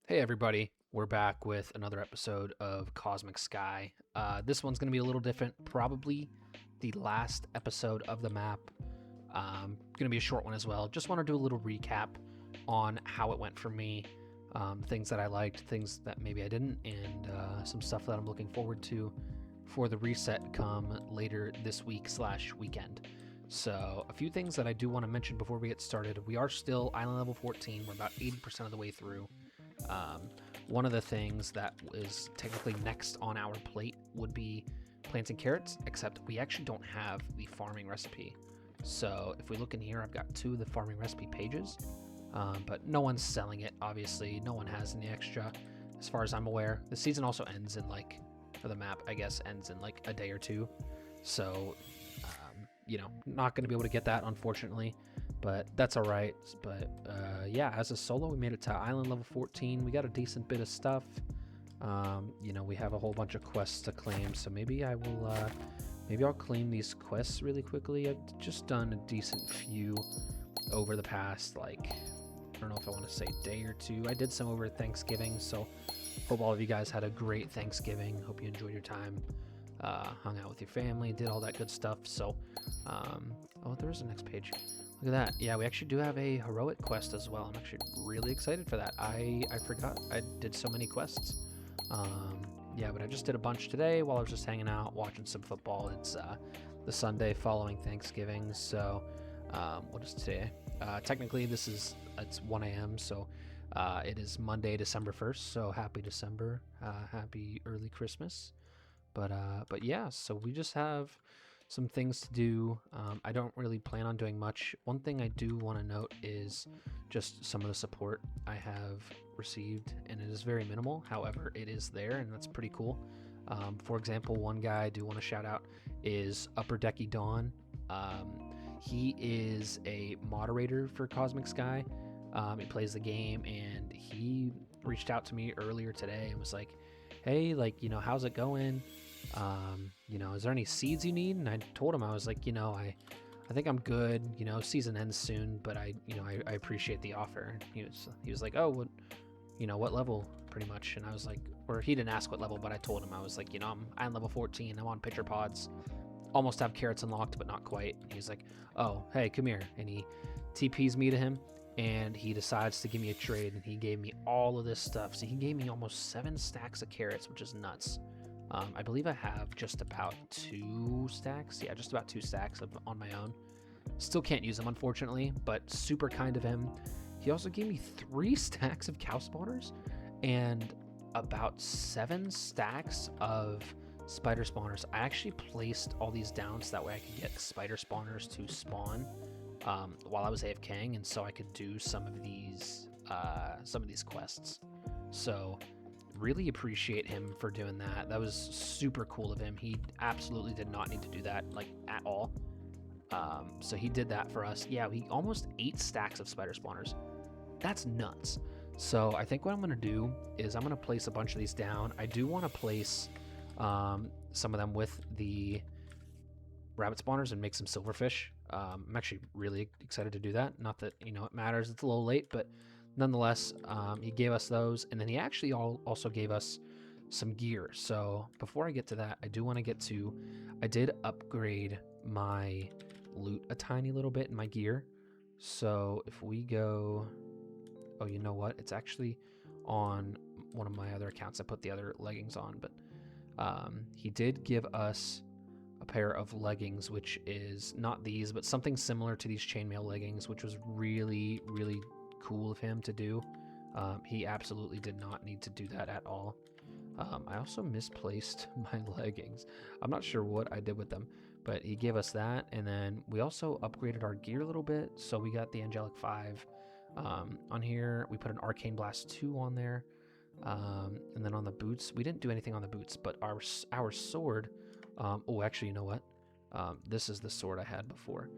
Hey everybody, we're back with another episode of Cosmic Sky. This one's going to be a little different, probably the last episode of the map. Going to be a short one as well. Just want to do a little recap on how it went for me, things that I liked, things that maybe I didn't, and some stuff that I'm looking forward to for the reset come later this week/weekend. So, a few things that I do want to mention before we get started. We are still island level 14. We're about 80% of the way through. One of the things that is technically next on our plate would be planting carrots, except we actually don't have the farming recipe. So if we look in here, I've got 2 of the farming recipe pages, but no one's selling it, obviously. No one has any extra, as far as I'm aware. The season also ends in for the map, I guess, ends in a day or 2. So, not going to be able to get that, unfortunately. But that's all right. But yeah, as a solo, we made it to island level 14. We got a decent bit of stuff. We have a whole bunch of quests to claim, so maybe I'll claim these quests really quickly. I've just done a decent few over the past, I don't know if I want to say day or 2. I did some over Thanksgiving, so hope all of you guys had a great Thanksgiving. Hope you enjoyed your time, hung out with your family, did all that good stuff. So, oh, there is a next page. Look at that. Yeah, we actually do have a heroic quest as well. I'm actually really excited for that. I forgot I did so many quests. Yeah, but I just did a bunch today while I was just hanging out, watching some football. It's the Sunday following Thanksgiving. So, what is today? Technically, it's 1 a.m., so it is Monday, December 1st. So happy December. Happy early Christmas. But yeah, so we just have some things to do. I don't really plan on doing much. One thing I do want to note is just some of the support I have received, and it is very minimal. However, it is there, and that's pretty cool. For example, one guy I do want to shout out is Upper Decky Dawn. He is a moderator for Cosmic Sky. He plays the game, and he reached out to me earlier today and was like, hey, how's it going? Is there any seeds you need? And I told him, I was like, I think I'm good. Season ends soon, but I appreciate the offer. He was like, oh, what level, pretty much. And I was like, or he didn't ask what level, but I told him, I was like, I'm level 14. I'm on pitcher pods. Almost have carrots unlocked, but not quite. And he's like, oh, hey, come here. And he TPs me to him, and he decides to give me a trade, and he gave me all of this stuff. So he gave me almost 7 stacks of carrots, which is nuts. I believe I have just about 2 stacks. Yeah, just about 2 stacks on my own. Still can't use them, unfortunately, but super kind of him. He also gave me 3 stacks of cow spawners and about 7 stacks of spider spawners. I actually placed all these down so that way I could get spider spawners to spawn while I was AFKing, and so I could do some of these quests. So really appreciate him for doing that. That was super cool of him. He absolutely did not need to do that, at all. So he did that for us. Yeah, he almost 8 stacks of spider spawners. That's nuts. So I think what I'm going to do is I'm going to place a bunch of these down. I do want to place some of them with the rabbit spawners and make some silverfish. I'm actually really excited to do that. Not that, it matters. It's a little late, but nonetheless, he gave us those. And then he actually also gave us some gear. So before I get to that, I do want to get to, I did upgrade my loot a tiny little bit in my gear. So if we go, oh, you know what? It's actually on one of my other accounts. I put the other leggings on, but he did give us a pair of leggings, which is not these, but something similar to these chainmail leggings, which was really, really cool of him to do. He absolutely did not need to do that at all. I also misplaced my leggings. I'm not sure what I did with them, but he gave us that. And then we also upgraded our gear a little bit. So we got the Angelic 5 on here. We put an Arcane Blast 2 on there. And then on the boots, we didn't do anything on the boots, but our sword, oh, actually, you know what? This is the sword I had before.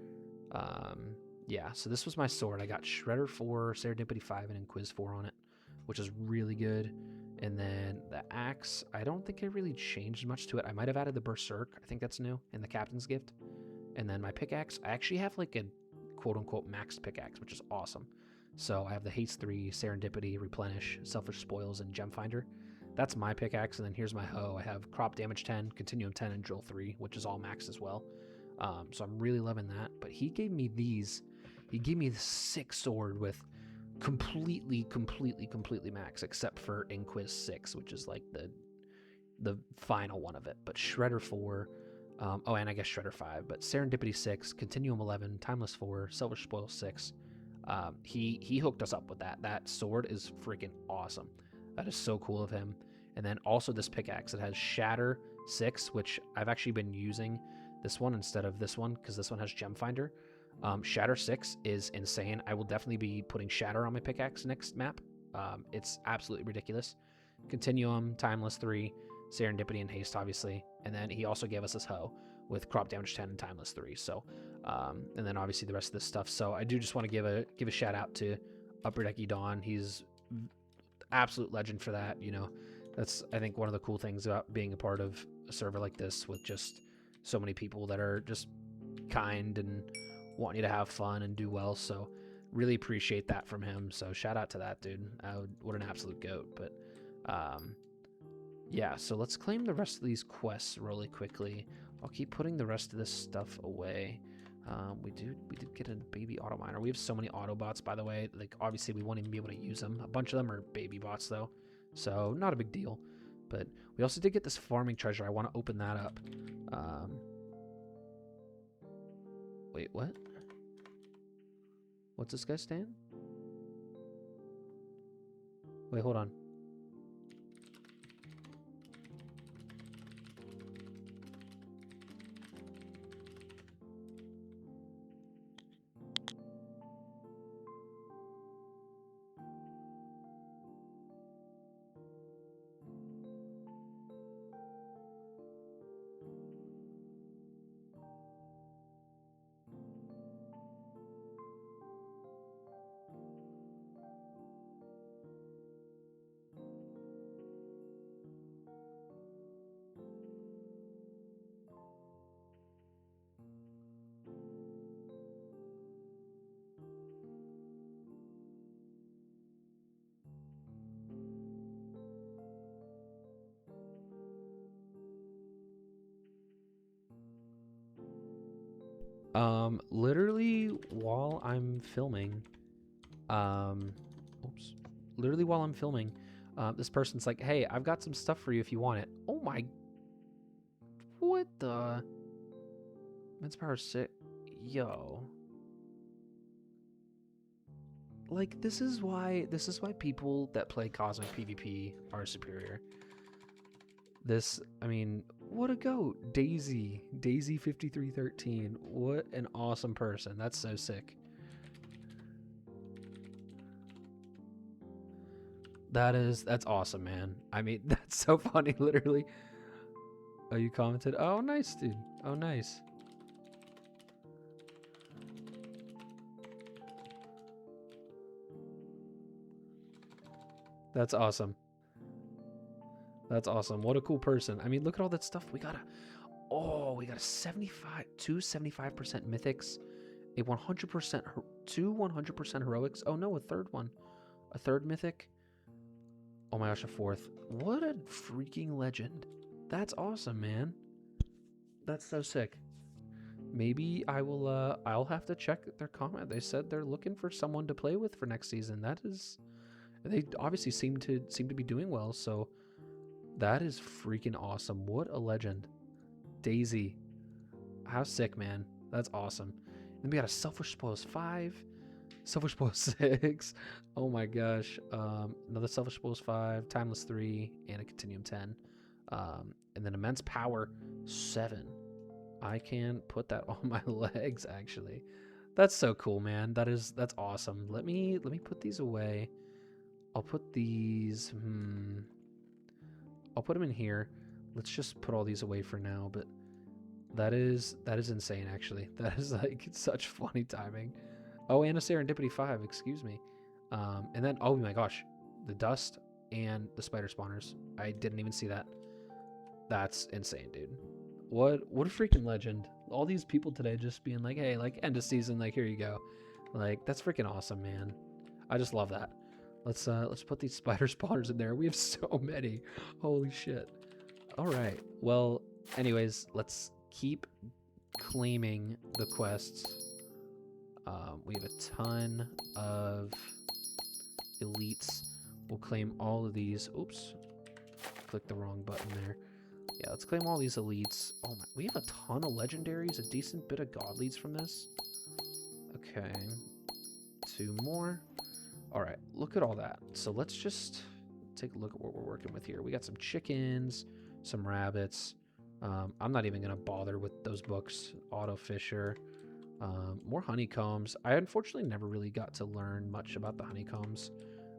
Yeah, so this was my sword. I got Shredder 4, Serendipity 5, and Inquiz 4 on it, which is really good. And then the axe, I don't think I really changed much to it. I might have added the Berserk. I think that's new in the Captain's Gift. And then my pickaxe, I actually have a quote-unquote maxed pickaxe, which is awesome. So I have the Haste 3, Serendipity, Replenish, Selfish Spoils, and Gem Finder. That's my pickaxe, and then here's my hoe. I have Crop Damage 10, Continuum 10, and Drill 3, which is all max as well. So I'm really loving that. But he gave me these. He gave me the sick sword with completely max, except for Inquis 6, which is like the final one of it. But Shredder 4, oh, and I guess Shredder 5, but Serendipity 6, Continuum 11, Timeless 4, Selfish Spoil 6. He hooked us up with that. That sword is freaking awesome. That is so cool of him. And then also this pickaxe. It has Shatter 6, which I've actually been using this one instead of this one because this one has Gem Finder. Shatter 6 is insane. I will definitely be putting Shatter on my pickaxe next map. It's absolutely ridiculous. Continuum, Timeless 3, Serendipity, and Haste, obviously. And then he also gave us this hoe with Crop Damage 10 and Timeless 3. So, and then obviously the rest of this stuff. So I do just want to give a shout out to Upper Decky Dawn. He's absolute legend for that. You know, that's, I think, one of the cool things about being a part of a server like this with just so many people that are just kind and want you to have fun and do well. So really appreciate that from him. So shout out to that dude. What an absolute goat. But yeah, so let's claim the rest of these quests really quickly. I'll keep putting the rest of this stuff away. We did get a baby auto miner. We have so many Autobots, by the way. Like, obviously we won't even be able to use them. A bunch of them are baby bots though, so not a big deal. But we also did get this farming treasure. I want to open that up. Wait, what? What's this guy stand? Wait, hold on. Literally while I'm filming, literally while I'm filming, this person's like, hey, I've got some stuff for you if you want it. Oh my, what the? Men's Power 6, yo. Like, this is why people that play Cosmic PvP are superior. This, I mean, what a goat. Daisy 5313. What an awesome person. That's so sick. That's awesome, man. I mean, that's so funny, literally. Oh, you commented? Oh, nice, dude. Oh, nice. That's awesome. That's awesome. What a cool person. I mean, look at all that stuff. We got a 75 mythics, a 100% two 100% heroics. Oh no, a third one. A third mythic. Oh my gosh, a fourth. What a freaking legend. That's awesome, man. That's so sick. Maybe I will I'll have to check their comment. They said they're looking for someone to play with for next season. That is, they obviously seem to be doing well, so that is freaking awesome. What a legend. Daisy. How sick, man. That's awesome. Then we got a Selfish Spoils 5. Selfish Spoils 6. Oh my gosh. Another Selfish Spoils 5. Timeless 3. And a Continuum 10. And then Immense Power 7. I can put that on my legs, actually. That's so cool, man. That's awesome. Let me put these away. I'll put these... I'll put them in here. Let's just put all these away for now, but that is insane, actually. That is like such funny timing. Oh, and a Serendipity 5, excuse me. And then, oh my gosh, the dust and the spider spawners. I didn't even see that. That's insane, dude. What a freaking legend. All these people today just being like, hey, like, end of season, like, here you go. Like, that's freaking awesome, man. I just love that. Let's put these spider spawners in there. We have so many. Holy shit. All right. Well, anyways, let's keep claiming the quests. We have a ton of elites. We'll claim all of these. Oops. Click the wrong button there. Yeah, let's claim all these elites. Oh my, we have a ton of legendaries, a decent bit of godlies from this. Okay. 2 more. All right, look at all that. So let's just take a look at what we're working with here. We got some chickens, some rabbits. I'm not even going to bother with those books. Auto Fisher. More honeycombs. I unfortunately never really got to learn much about the honeycombs.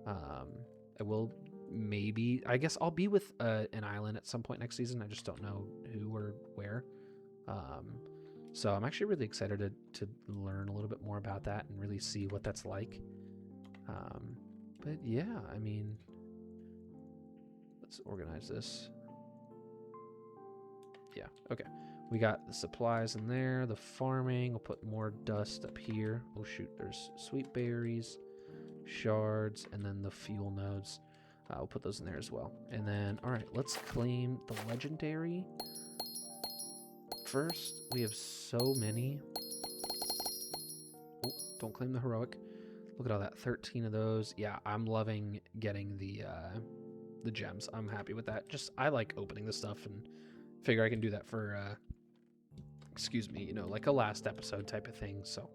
I will maybe, I guess I'll be with an island at some point next season. I just don't know who or where. So I'm actually really excited to learn a little bit more about that and really see what that's like. But yeah, I mean, let's organize this. Yeah, okay. We got the supplies in there, the farming. We'll put more dust up here. Oh shoot, there's sweet berries, shards, and then the fuel nodes. We'll put those in there as well. And then, all right, let's claim the legendary first. We have so many. Oh, don't claim the heroic. Look at all that, 13 of those. Yeah, I'm loving getting the gems. I'm happy with that. Just, I like opening this stuff and figure I can do that for, excuse me, you know, like a last episode type of thing. So,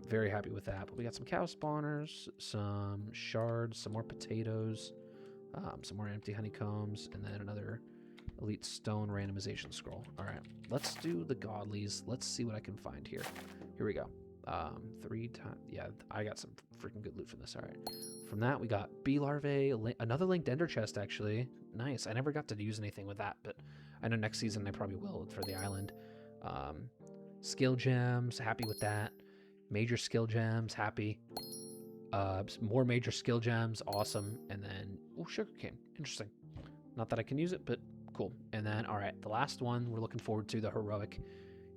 very happy with that. But we got some cow spawners, some shards, some more potatoes, some more empty honeycombs, and then another elite stone randomization scroll. All right, let's do the godlies. Let's see what I can find here. Here we go. 3 times. Yeah, I got some freaking good loot from this. All right. From that, we got bee larvae, another linked ender chest, actually. Nice. I never got to use anything with that, but I know next season I probably will for the island. Skill gems, happy with that. Major skill gems, happy. More major skill gems, awesome. And then, oh, sugarcane, interesting. Not that I can use it, but cool. And then, all right, the last one we're looking forward to, the heroic.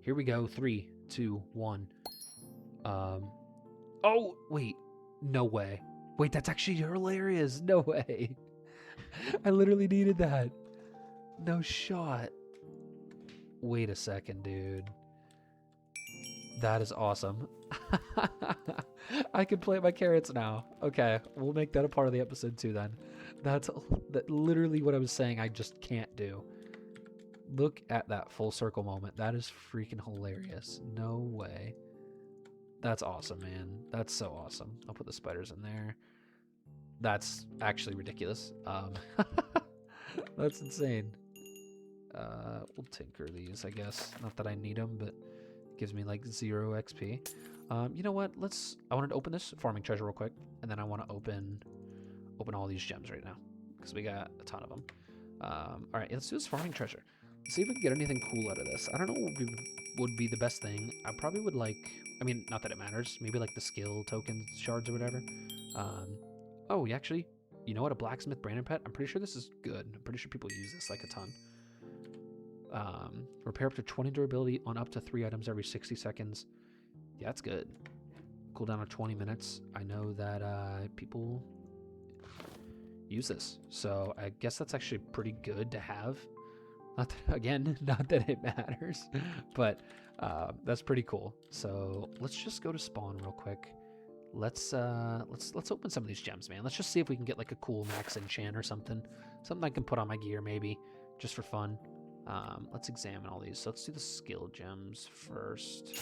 Here we go. 3, 2, 1. Oh, wait. No way. Wait, that's actually hilarious. No way. I literally needed that. No shot. Wait a second, dude. That is awesome. I can plant my carrots now. Okay, we'll make that a part of the episode too then. That's literally what I was saying I just can't do. Look at that full circle moment. That is freaking hilarious. No way. That's awesome, man. That's so awesome. I'll put the spiders in there. That's actually ridiculous. That's insane. We'll tinker these, I guess. Not that I need them, but it gives me like 0 XP. You know what? I wanted to open this farming treasure real quick, and then I want to open all these gems right now because we got a ton of them. All right, let's do this farming treasure. Let's see if we can get anything cool out of this. I don't know what would be the best thing. I probably would like, I mean, not that it matters. Maybe like the skill tokens, shards or whatever. Oh, actually, you know what? A blacksmith branded pet. I'm pretty sure this is good. I'm pretty sure people use this like a ton. Repair up to 20 durability on up to 3 items every 60 seconds. Yeah, that's good. Cooldown of 20 minutes. I know that people use this, so I guess that's actually pretty good to have. Not that, again, not that it matters, but that's pretty cool. So let's just go to spawn real quick. Let's open some of these gems, man. Let's just see if we can get like a cool max enchant or something I can put on my gear maybe, just for fun. Let's examine all these. So let's do the skill gems first.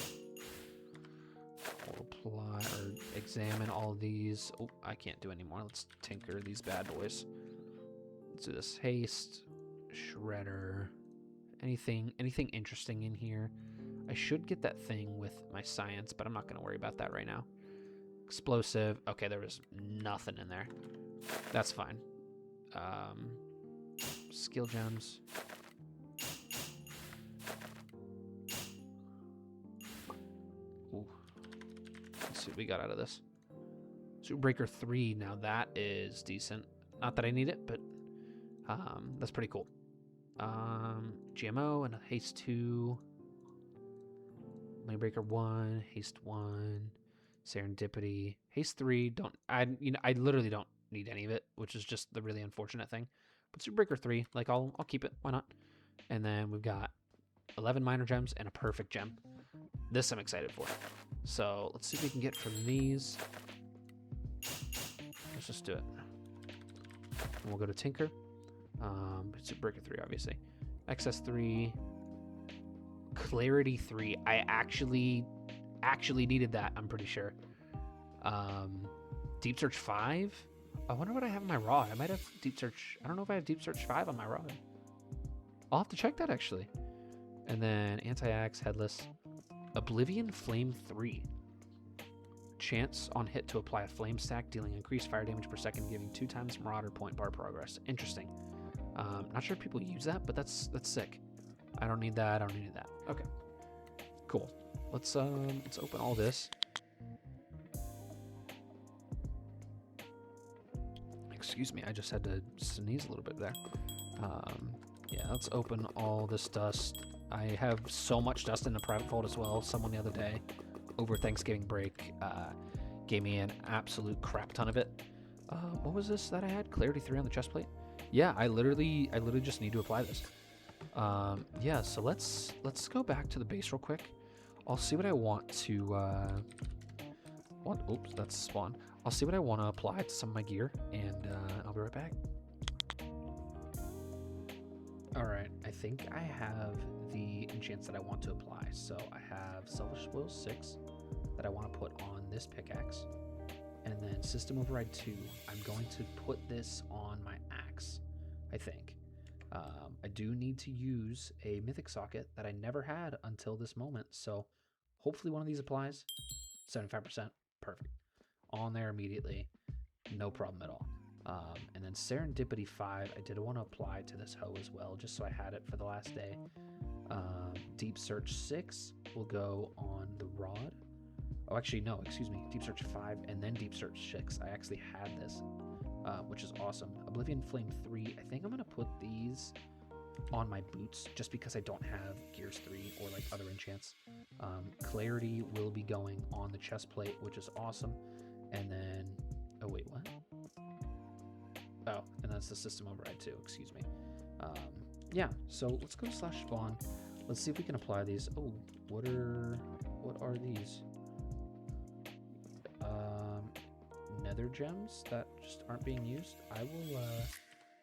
We'll apply or examine all of these. Oh, I can't do anymore. Let's tinker these bad boys. Let's do this. Haste, shredder, anything interesting in here. I should get that thing with my science, but I'm not going to worry about that right now. Explosive. Okay, there was nothing in there. That's fine. Skill gems. Ooh. Let's see what we got out of this. Breaker 3. Now that is decent. Not that I need it, but that's pretty cool. GMO and a haste 2. Breaker 1, haste 1. Serendipity, Haste 3, I literally don't need any of it, which is just the really unfortunate thing. But Super Breaker 3, like I'll keep it, why not? And then we've got 11 minor gems and a perfect gem. This I'm excited for. So let's see if we can get from these. Let's just do it. And we'll go to Tinker. Super Breaker 3, obviously. Excess 3. Clarity 3. I actually needed that, I'm pretty sure. Deep Search 5. I wonder what I have in my rod. I might have Deep Search. I don't know if I have Deep Search 5 on my rod. I'll have to check that, actually. And then Anti-Axe, Headless. Oblivion Flame 3. Chance on hit to apply a flame stack, dealing increased fire damage per second, giving 2 times Marauder point bar progress. Interesting. Not sure if people use that, but that's sick. I don't need that. I don't need that. Okay. Cool. Let's open all this. Excuse me, I just had to sneeze a little bit there. Yeah, let's open all this dust. I have so much dust in the private vault as well. Someone the other day, over Thanksgiving break, gave me an absolute crap ton of it. What was this that I had? Clarity 3 on the chest plate? Yeah, I literally just need to apply this. Yeah, so let's go back to the base real quick. I'll see what I want to oops, that's spawn. I'll see what I want to apply to some of my gear, and I'll be right back. Alright, I think I have the enchants that I want to apply. So I have Selfish Spoil 6 that I want to put on this pickaxe. And then System Override 2, I'm going to put this on my axe, I think. I do need to use a Mythic Socket that I never had until this moment. So hopefully one of these applies. 75%, perfect. On there immediately, no problem at all. And then Serendipity 5, I did want to apply to this hoe as well, just so I had it for the last day. Deep Search 6 will go on the rod. Oh, actually, no, excuse me. Deep Search 5 and then Deep Search 6. I actually had this, which is awesome. Oblivion Flame 3, I think I'm going to put these on my boots just because I don't have Gears 3 or like other enchants. Clarity will be going on the chest plate, which is awesome. And then, oh wait, what? Oh, and that's the System Override too, excuse me. Yeah, so let's go to /spawn. Let's see if we can apply these. Oh, what are these? Nether gems that just aren't being used. I will,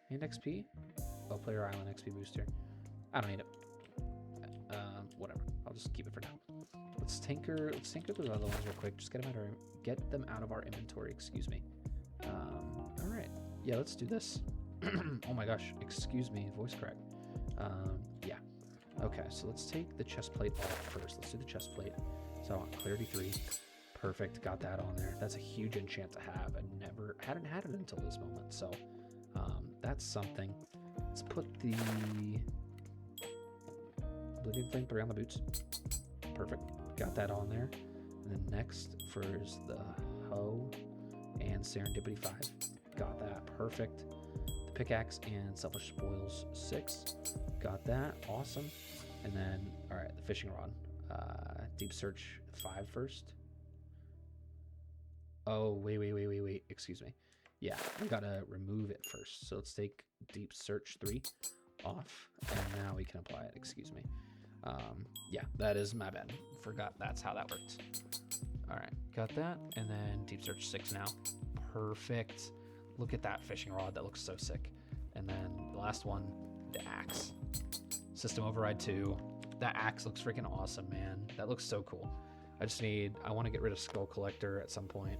and XP. Oh, Player Island XP booster. I don't need it. Whatever. I'll just keep it for now. Let's tinker those other ones real quick. Just get them out of our inventory. Excuse me. All right. Yeah, let's do this. Oh my gosh. Excuse me. Voice crack. Yeah. Okay. So let's take the chest plate off first. Let's do the chest plate. So I want Clarity 3. Perfect. Got that on there. That's a huge enchant to have. I hadn't had it until this moment. So that's something. Let's put the Oblivion Flame 3 on the boots. Perfect. Got that on there. And then next is the hoe and Serendipity 5. Got that. Perfect. The pickaxe and Selfish Spoils 6. Got that. Awesome. And then, all right, the fishing rod. Deep Search 5 first. Oh, wait. Excuse me. Yeah, we gotta remove it first. So let's take Deep Search 3 off, and now we can apply it. Excuse me. Yeah, that is my bad. Forgot that's how that works. All right, got that, and then Deep Search 6 now. Perfect. Look at that fishing rod. That looks so sick. And then the last one, the axe. System Override 2. That axe looks freaking awesome, man. That looks so cool. I want to get rid of Skull Collector at some point.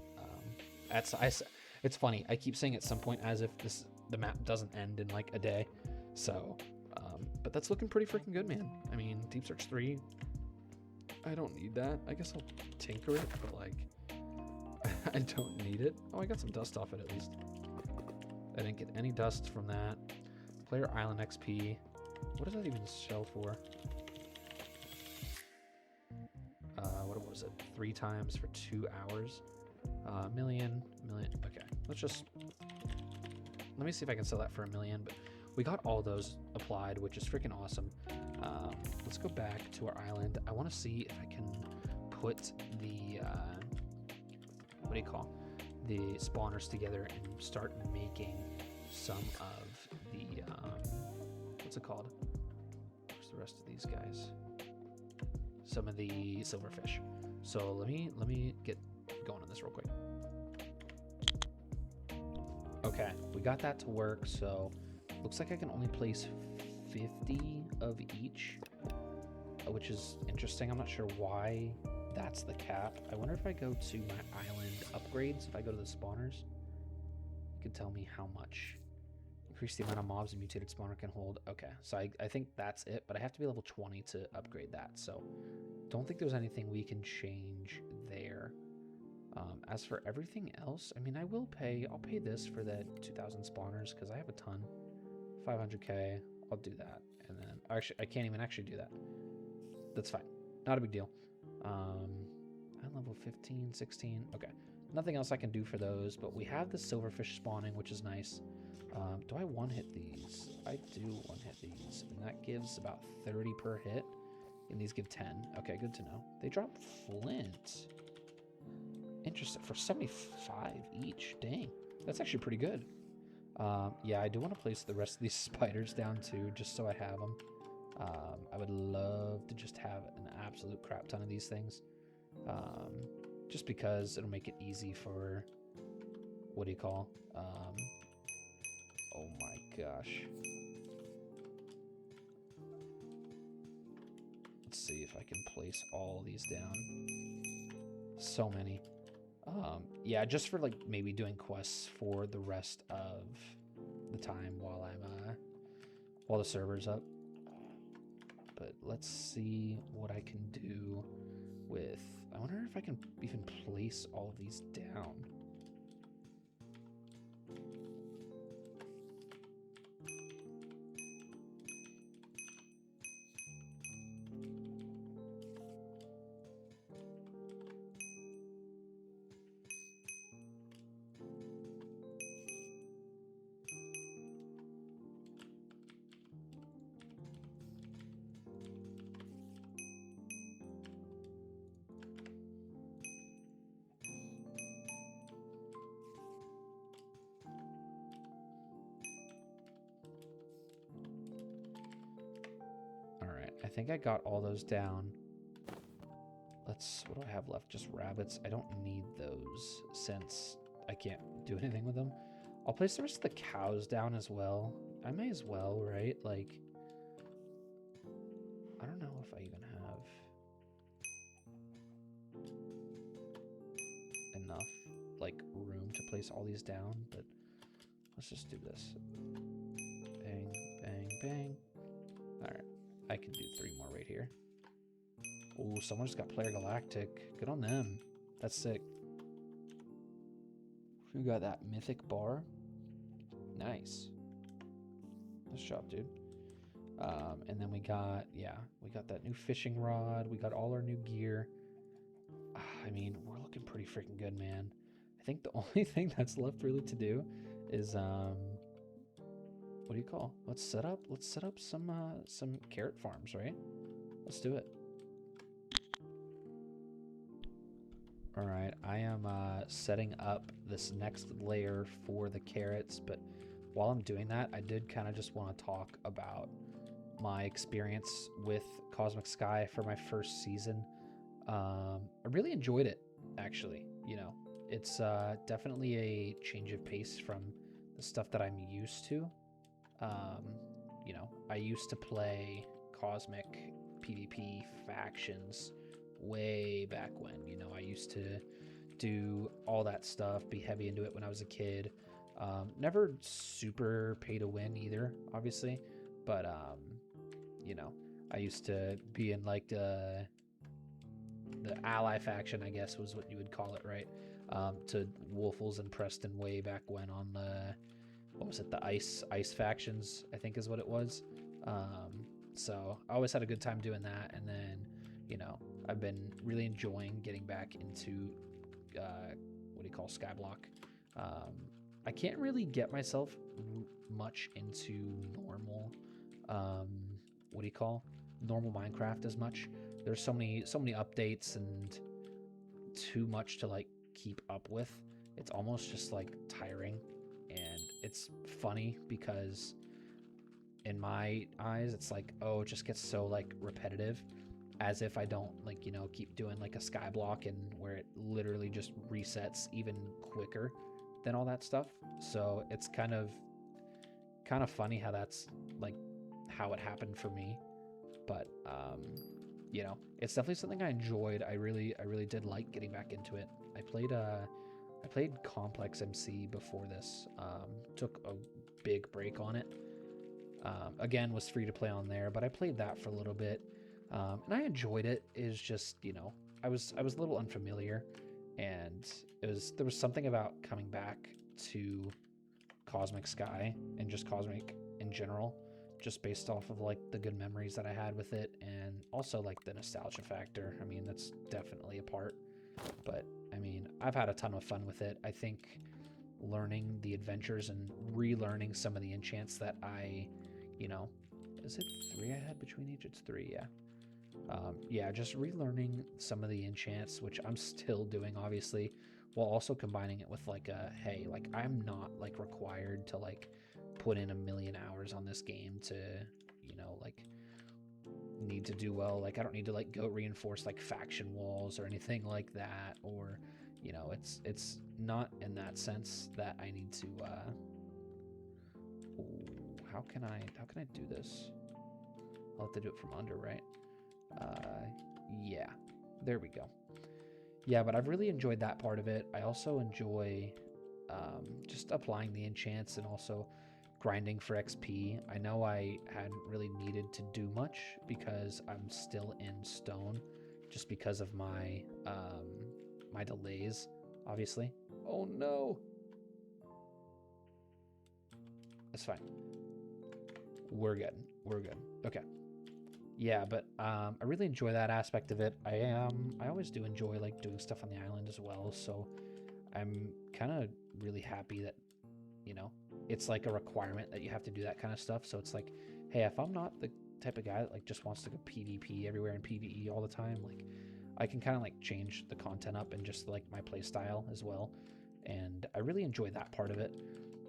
It's funny. I keep saying at some point as if the map doesn't end in like a day. So, but that's looking pretty freaking good, man. I mean, Deep Search 3, I don't need that. I guess I'll tinker it, but like, I don't need it. Oh, I got some dust off it at least. I didn't get any dust from that. Player Island XP. What does that even sell for? What was it? 3 times for 2 hours. Million. Okay, let me see if I can sell that for $1 million. But we got all those applied, which is freaking awesome. Let's go back to our island. I want to see if I can put the what do you call? the spawners together and start making some of the what's it called? Where's the rest of these guys? Some of the silverfish. So let me get going on this real quick. Okay, we got that to work. So looks like I can only place 50 of each, which is interesting. I'm not sure why that's the cap. I wonder if I go to my island upgrades, if I go to the spawners, you can tell me how much. Increase the amount of mobs a mutated spawner can hold. Okay, so I think that's it, but I have to be level 20 to upgrade that, so don't think there's anything we can change there. As for everything else, I mean, I'll pay this for the 2,000 spawners because I have a ton. 500k, I'll do that. And then, actually, I can't even actually do that. That's fine, not a big deal. I'm level 15, 16, okay. Nothing else I can do for those, but we have the silverfish spawning, which is nice. Do I one-hit these? I do one-hit these, and that gives about 30 per hit, and these give 10. Okay, good to know. They drop flint. Interesting, for 75 each. Dang, that's actually pretty good. Yeah, I do want to place the rest of these spiders down too, just so I have them. I would love to just have an absolute crap ton of these things. Just because it'll make it easy for, what do you call? Oh my gosh. Let's see if I can place all these down. So many. Yeah, just for like maybe doing quests for the rest of the time while I'm while the server's up. But let's see what I can do with, I wonder if I can even place all of these down. I think I got all those down. What do I have left? Just rabbits. I don't need those since I can't do anything with them. I'll place the rest of the cows down as well. I may as well, right? Like, I don't know if I even have enough, like, room to place all these down, but let's just do this. Bang, bang, bang. All right. I can do 3 more right here. Oh, someone just got Player Galactic. Good on them. That's sick. Who got that mythic bar? Nice. Nice job, dude. And then we got that new fishing rod. We got all our new gear. I mean, we're looking pretty freaking good, man. I think the only thing that's left really to do is what do you call? Let's set up some carrot farms, right? Let's do it. All right, I am setting up this next layer for the carrots, but while I'm doing that, I did kind of just want to talk about my experience with CosmicSky for my first season. I really enjoyed it, actually. You know, it's definitely a change of pace from the stuff that I'm used to. You know, I used to play Cosmic PvP factions way back when. You know, I used to do all that stuff, be heavy into it when I was a kid. Never super pay to win either, obviously, but you know, I used to be in like the ally faction, I guess was what you would call it, right? To Wolfles and Preston way back when on the, what was it, the ice factions, I think is what it was. So I always had a good time doing that, and then, you know, I've been really enjoying getting back into what do you call Skyblock. I can't really get myself much into normal what do you call normal Minecraft as much. There's so many updates and too much to like keep up with, it's almost just like tiring. And it's funny because in my eyes, it's like, oh, it just gets so like repetitive, as if I don't like, you know, keep doing like a sky block and where it literally just resets even quicker than all that stuff. So it's kind of funny how that's like how it happened for me. But you know, it's definitely something I enjoyed. I really did like getting back into it. I played Complex MC before this. Took a big break on it. Again, was free to play on there, but I played that for a little bit, and I enjoyed it. Is just, you know, I was a little unfamiliar, and there was something about coming back to Cosmic Sky and just Cosmic in general, just based off of like the good memories that I had with it, and also like the nostalgia factor. I mean, that's definitely a part. But I mean, I've had a ton of fun with it. I think learning the adventures and relearning some of the enchants that I, you know, is it 3 I had between each? It's 3, yeah. Yeah, just relearning some of the enchants, which I'm still doing, obviously, while also combining it with like a, hey, like I'm not like required to like put in a million hours on this game to, you know, like need to do well. Like I don't need to like go reinforce like faction walls or anything like that, or, you know, it's not in that sense that I need to how can I do this? I'll have to do it from under, right? Yeah, there we go. Yeah, but I've really enjoyed that part of it. I also enjoy just applying the enchants and also grinding for XP. I know I hadn't really needed to do much because I'm still in stone, just because of my my delays, obviously. Oh no, that's fine. We're good. We're good. Okay. Yeah, but I really enjoy that aspect of it. I always do enjoy like doing stuff on the island as well. So I'm kind of really happy that, you know, it's like a requirement that you have to do that kind of stuff. So it's like, hey, if I'm not the type of guy that like just wants to go PvP everywhere and PvE all the time, like I can kind of like change the content up and just like my play style as well. And I really enjoy that part of it.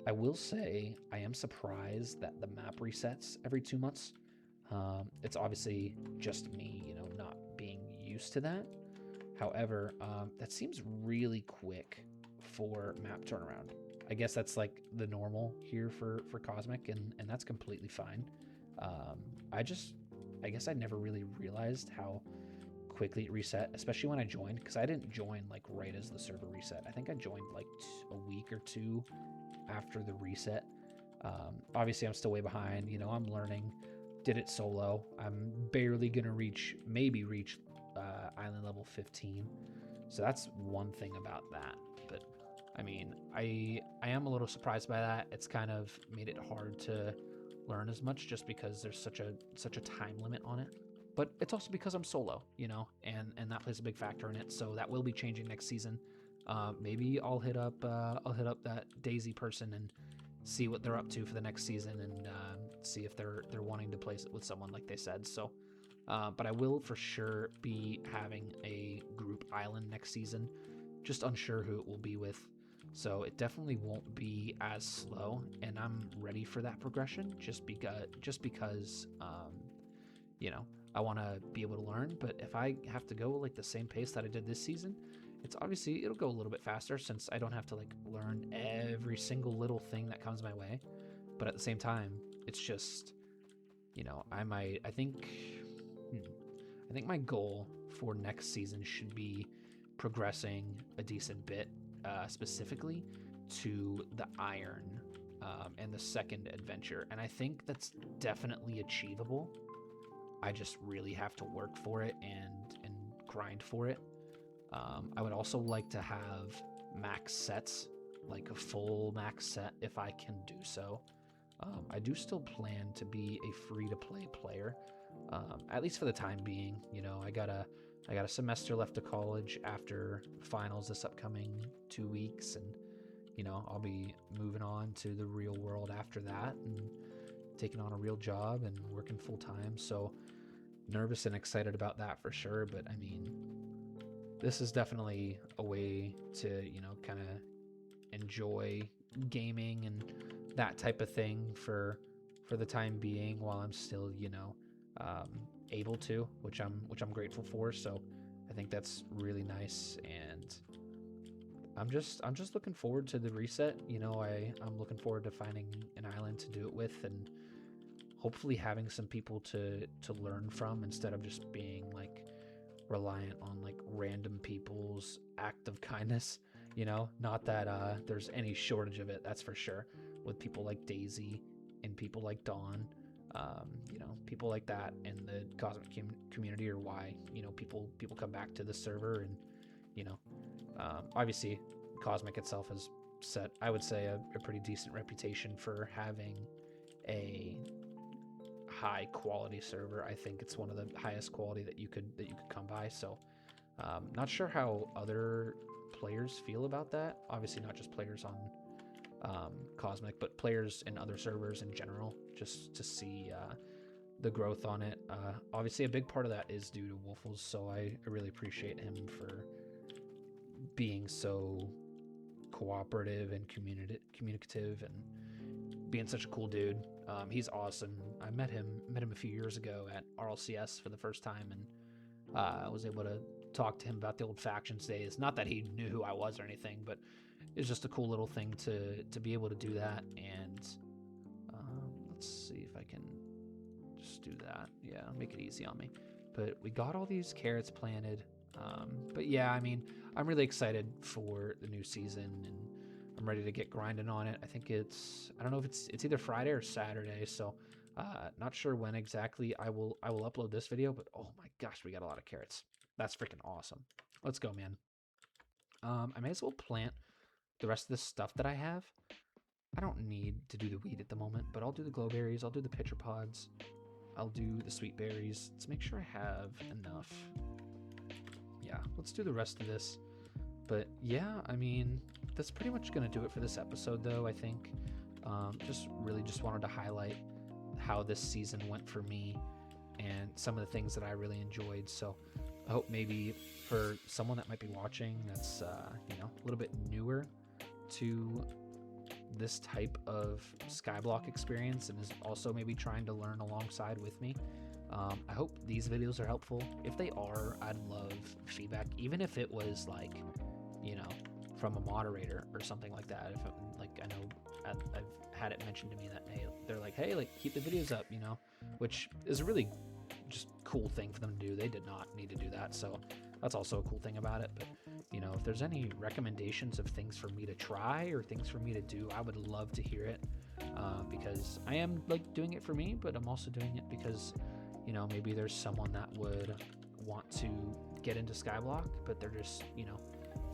I will say I am surprised that the map resets every 2 months. It's obviously just me, you know, not being used to that. However, that seems really quick for map turnaround. I guess that's like the normal here for Cosmic, and that's completely fine. Um, I guess I never really realized how quickly it reset, especially when I joined, because I didn't join like right as the server reset. I think I joined like a week or two after the reset. Obviously, I'm still way behind. You know, I'm learning. Did it solo. I'm barely gonna maybe reach island level 15. So that's one thing about that. But I mean, I am a little surprised by that. It's kind of made it hard to learn as much just because there's such a time limit on it. But it's also because I'm solo, you know, and that plays a big factor in it. So that will be changing next season. Maybe I'll hit up that Daisy person and see what they're up to for the next season, and see if they're wanting to place it with someone like they said. So, but I will for sure be having a group island next season. Just unsure who it will be with. So it definitely won't be as slow, and I'm ready for that progression. Just because, you know, I want to be able to learn. But if I have to go like the same pace that I did this season, it's obviously it'll go a little bit faster since I don't have to like learn every single little thing that comes my way. But at the same time, it's just, you know, I think my goal for next season should be progressing a decent bit, specifically to the iron, and the second adventure. And I think that's definitely achievable. I just really have to work for it and grind for it. I would also like to have max sets, like a full max set if I can do so. I do still plan to be a free-to-play player, at least for the time being. You know, I got a semester left of college after finals this upcoming 2 weeks, and you know, I'll be moving on to the real world after that and taking on a real job and working full time. So nervous and excited about that for sure. But I mean, this is definitely a way to, you know, kind of enjoy gaming and that type of thing for the time being, while I'm still, you know, able to, which I'm grateful for. So I think that's really nice, and I'm just looking forward to the reset. You know, I'm looking forward to finding an island to do it with, and hopefully having some people to learn from, instead of just being like reliant on like random people's act of kindness. You know, not that there's any shortage of it, that's for sure, with people like Daisy and people like Dawn. You know, people like that in the Cosmic community are why, you know, people come back to the server. And you know, obviously Cosmic itself has set, I would say, a pretty decent reputation for having a high quality server. I think it's one of the highest quality that you could come by. So not sure how other players feel about that. Obviously not just players on Cosmic, but players in other servers in general, just to see the growth on it. Obviously a big part of that is due to Wolfles, so I really appreciate him for being so cooperative and communicative and being such a cool dude. He's awesome. I met him a few years ago at RLCS for the first time, and I was able to talk to him about the old factions days. Not that he knew who I was or anything, but it's just a cool little thing to be able to do that. And let's see if I can just do that. Yeah, make it easy on me. But we got all these carrots planted. But yeah, I mean, I'm really excited for the new season, and I'm ready to get grinding on it. I think I don't know if it's either Friday or Saturday, so not sure when exactly I will upload this video. But oh my gosh, we got a lot of carrots. That's freaking awesome. Let's go, man. I may as well plant the rest of this stuff that I have. I don't need to do the wheat at the moment, but I'll do the glowberries, I'll do the pitcher pods, I'll do the sweet berries. Let's make sure I have enough. Yeah, let's do the rest of this. But yeah, I mean, that's pretty much gonna do it for this episode, though. I think just wanted to highlight how this season went for me and some of the things that I really enjoyed. So I hope maybe for someone that might be watching that's you know, a little bit newer to this type of skyblock experience and is also maybe trying to learn alongside with me, I hope these videos are helpful. If they are, I'd love feedback, even if it was like, you know, from a moderator or something like that. If like, I know I've had it mentioned to me that, hey, they're like, hey, like, keep the videos up, you know, which is a really just cool thing for them to do. They did not need to do that, so that's also a cool thing about it. But you know, if there's any recommendations of things for me to try or things for me to do, I would love to hear it, because I am like doing it for me, but I'm also doing it because, you know, maybe there's someone that would want to get into skyblock, but they're just, you know,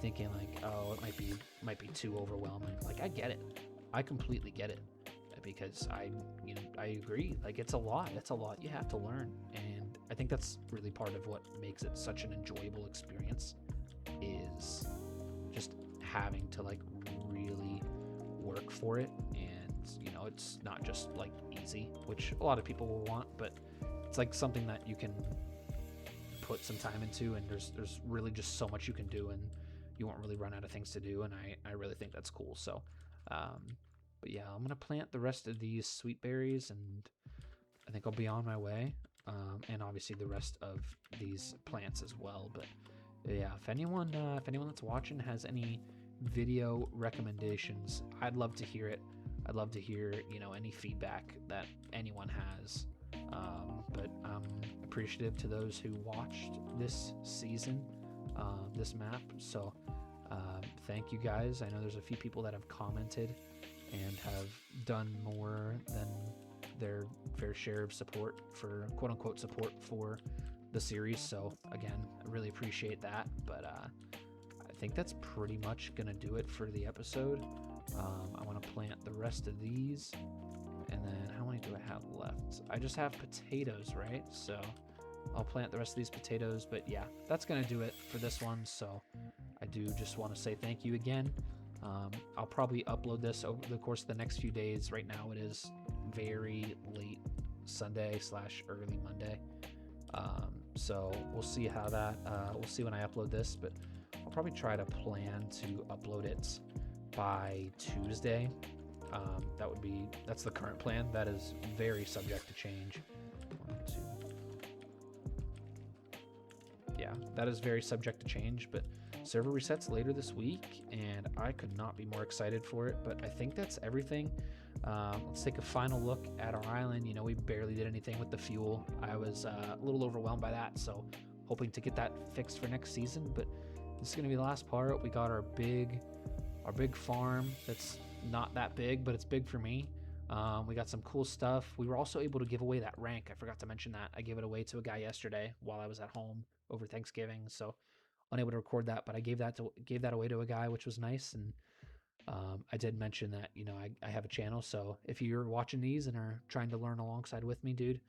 thinking like, oh, it might be too overwhelming. Like, I get it, I completely get it, because I agree. Like, it's a lot you have to learn, and I think that's really part of what makes it such an enjoyable experience, is just having to like really work for it. And you know, it's not just like easy, which a lot of people will want, but it's like something that you can put some time into, and there's really just so much you can do, and you won't really run out of things to do. And I really think that's cool. So but yeah, I'm gonna plant the rest of these sweet berries, and I think I'll be on my way, and obviously the rest of these plants as well. But yeah, if anyone that's watching has any video recommendations, I'd love to hear it. I'd love to hear, you know, any feedback that anyone has. But I'm appreciative to those who watched this season, this map. So thank you guys. I know there's a few people that have commented and have done more than their fair share of support for, quote unquote, support for the series. So again, I really appreciate that. But I think that's pretty much gonna do it for the episode. I want to plant the rest of these, and then how many do I have left? I just have potatoes, right? So I'll plant the rest of these potatoes. But yeah, that's gonna do it for this one. So I do just want to say thank you again. I'll probably upload this over the course of the next few days. Right now it is very late Sunday / early Monday. So we'll see how that, we'll see when I upload this, but I'll probably try to plan to upload it by Tuesday. That's the current plan. That is very subject to change. 1, 2. Yeah, that is very subject to change, but server resets later this week, and I could not be more excited for it. But I think that's everything. Let's take a final look at our island. You know, we barely did anything with the fuel. I was a little overwhelmed by that, so hoping to get that fixed for next season. But this is going to be the last part. We got our big farm that's not that big, but it's big for me. We got some cool stuff. We were also able to give away that rank. I forgot to mention that. I gave it away to a guy yesterday while I was at home over Thanksgiving, so unable to record that, but I gave that away to a guy, which was nice. And I did mention that, you know, I have a channel, so if you're watching these and are trying to learn alongside with me, dude,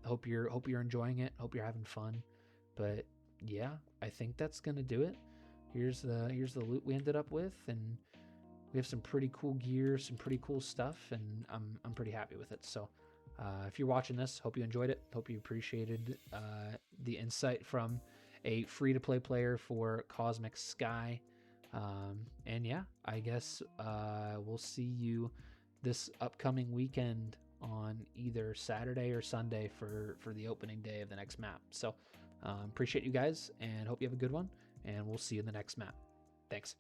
hope you're enjoying it. Hope you're having fun. But yeah, I think that's gonna do it. Here's the loot we ended up with, and we have some pretty cool gear, some pretty cool stuff, and I'm pretty happy with it. So if you're watching this, hope you enjoyed it. Hope you appreciated the insight from a free-to-play player for CosmicSky. And yeah, I guess we'll see you this upcoming weekend on either Saturday or Sunday for the opening day of the next map. So appreciate you guys, and hope you have a good one, and we'll see you in the next map. Thanks.